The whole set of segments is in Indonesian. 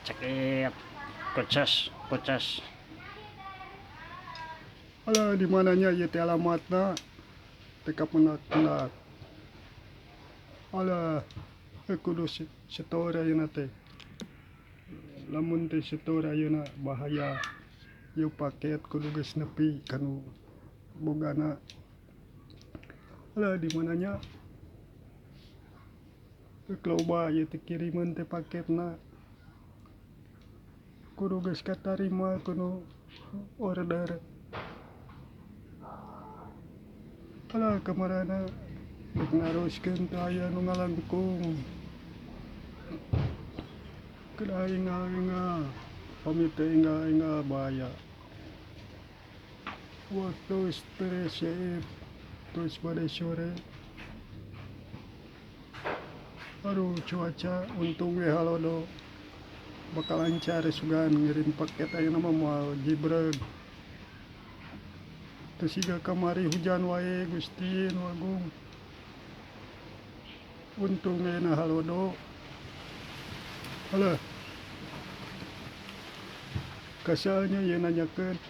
cekit kucas. Alah, di mananya ieu teh alamatna? Teu kapendak-pendak. Alah, kudu setor ayeuna teh. Lamun teu setor ayeuna bahaya. Ieu paket kudu geus nepi kanu bogana. Alah, di mananya? Teu loba ieu teh kiriman teh paketna. Kudu geus katarima kudu order. Alah, kamarana rek naroskeun teh aya nu ngalangkung. Kedah enga-enga. Pami teh enga-enga bahaya. Waktu stres terus pada sore. Aduh, cuaca untung we halodo. Bakal lancar sugan ngirim paket ayeuna mah moal jibreg. Teu siga kamari hujan wae Gusti Nu Agung. Untung ayeuna halodo. Alah. Kasanya ieu nanyakeun.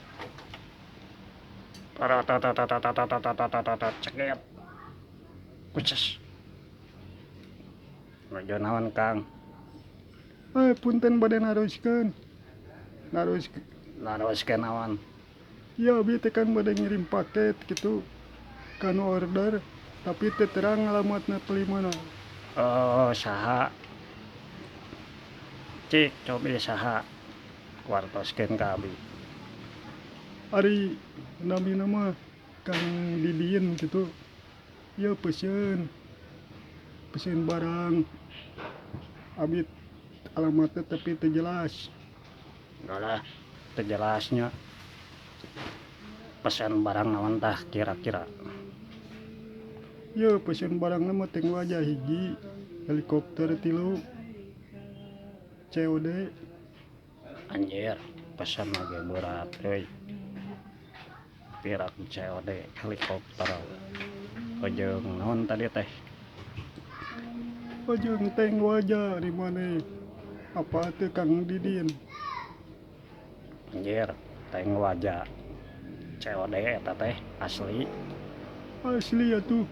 Cekit kucas. Nuju naon Kang? Punten bade naroskeun. Naroskeun naon? Ya abi teh kan bade ngirim paket gitu. Kanu order tapi teu terang alamatna teh mana. Oh, saha? Cik, cobi saha? Wartoskeun ka abi. Ari namina mah Kang Didin gitu. Ya peuseun barang. Abi alamatnya tapi teu jelas. Udah teu jelasnya. Pesan barang naon tah kira-kira? Ya peuseun barangna mah teng wajah hiji, helikopter 3, COD. Anjir, pesan lagi berat euy. Pirak COD helikopter. Ujung naon tadi teh? Ujung teng wajah di mana? Apa teh Kang Didin? Anjir, teng wajah. COD eta teh asli. Asli atuh.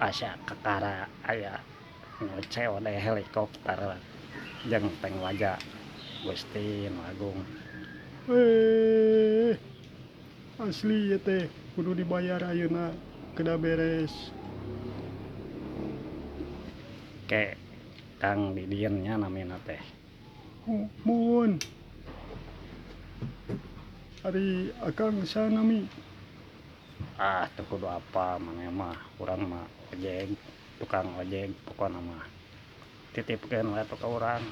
Asa kakara aya nu COD helikopter jeung teng wajah Gusti Nu Agung. Asli ya teh kudu dibayar ayeuna kedah beres. Ke Kang Didin nya namina teh. Muhun. Ari Akang sanami. Teu kudu apa maneh mah, urang mah ojeg, tukang ojeg pokona mah. Titipkeun we ka urang.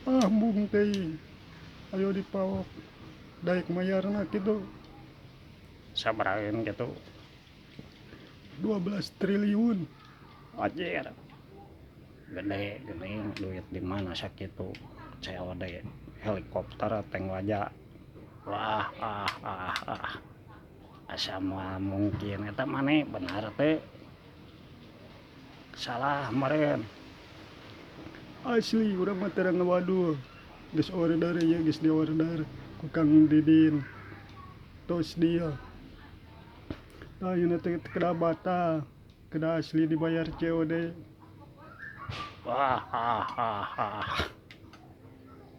Embung teh. Ayo dipaok. Daek mayarna kitu. Sabaraeun kitu. 12 triliun. Anjir. Gede geuning duit di mana sakitu. COD helikopter teng wajah. Asa moal mungkin eta maneh benar teh. Salah meureun. Asli urang mah teu ngawaduh. Geus order ya geus diorder ku Kang Didin. Tos dia. Tah ayeuna teh kedah bata. Kedah asli dibayar COD.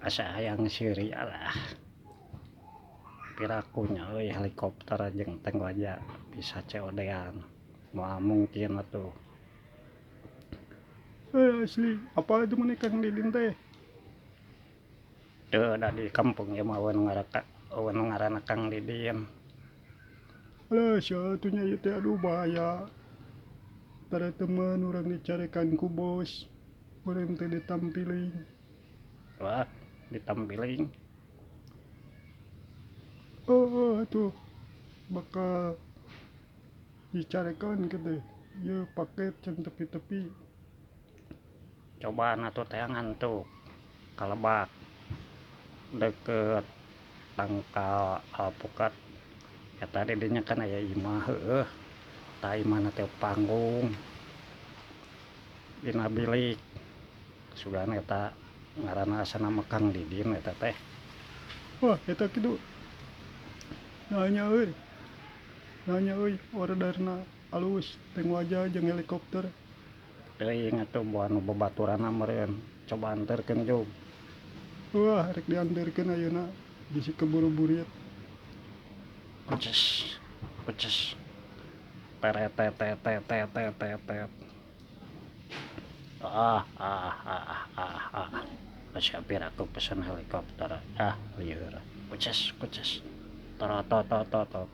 Asa hayang siri alah. Pirakunya euy helikopter jeung teng wajah bisa COD-an. Moal mungkin atuh. Asli. Apa itu mana Kang Didin teh? Teu da di kampung ieu mah eueun nu ngaranna Kang Didin. Alah, satunya ieu teh aduh bahaya. Tara teman urang dicarekan ku bos. Urang teh ditampilin. Wah, ditampiling. Tuh bakal dicarekan gitu. Ya paket can tepi-tepi. Cobaan atuh teh ngantuk. Kalebak deket tangkal alpukat. Eta di dinya kan aya imah heueuh. Tah imahna teh panggung. dina bilik sugan eta ngaranna asana Kang Didin eta teh. Wah, eta kitu nanya euy orderna alus teng wajah jeung helikopter. Teuing atuh buah nu babaturanna meureun coba anterkeun Jog. Wah, rek dianterkeun ayeuna bisi keburu burit. Kuces kuces tetetetetetetetet. Siapir aku pesen helikopter lieur kuces kuces torototototot.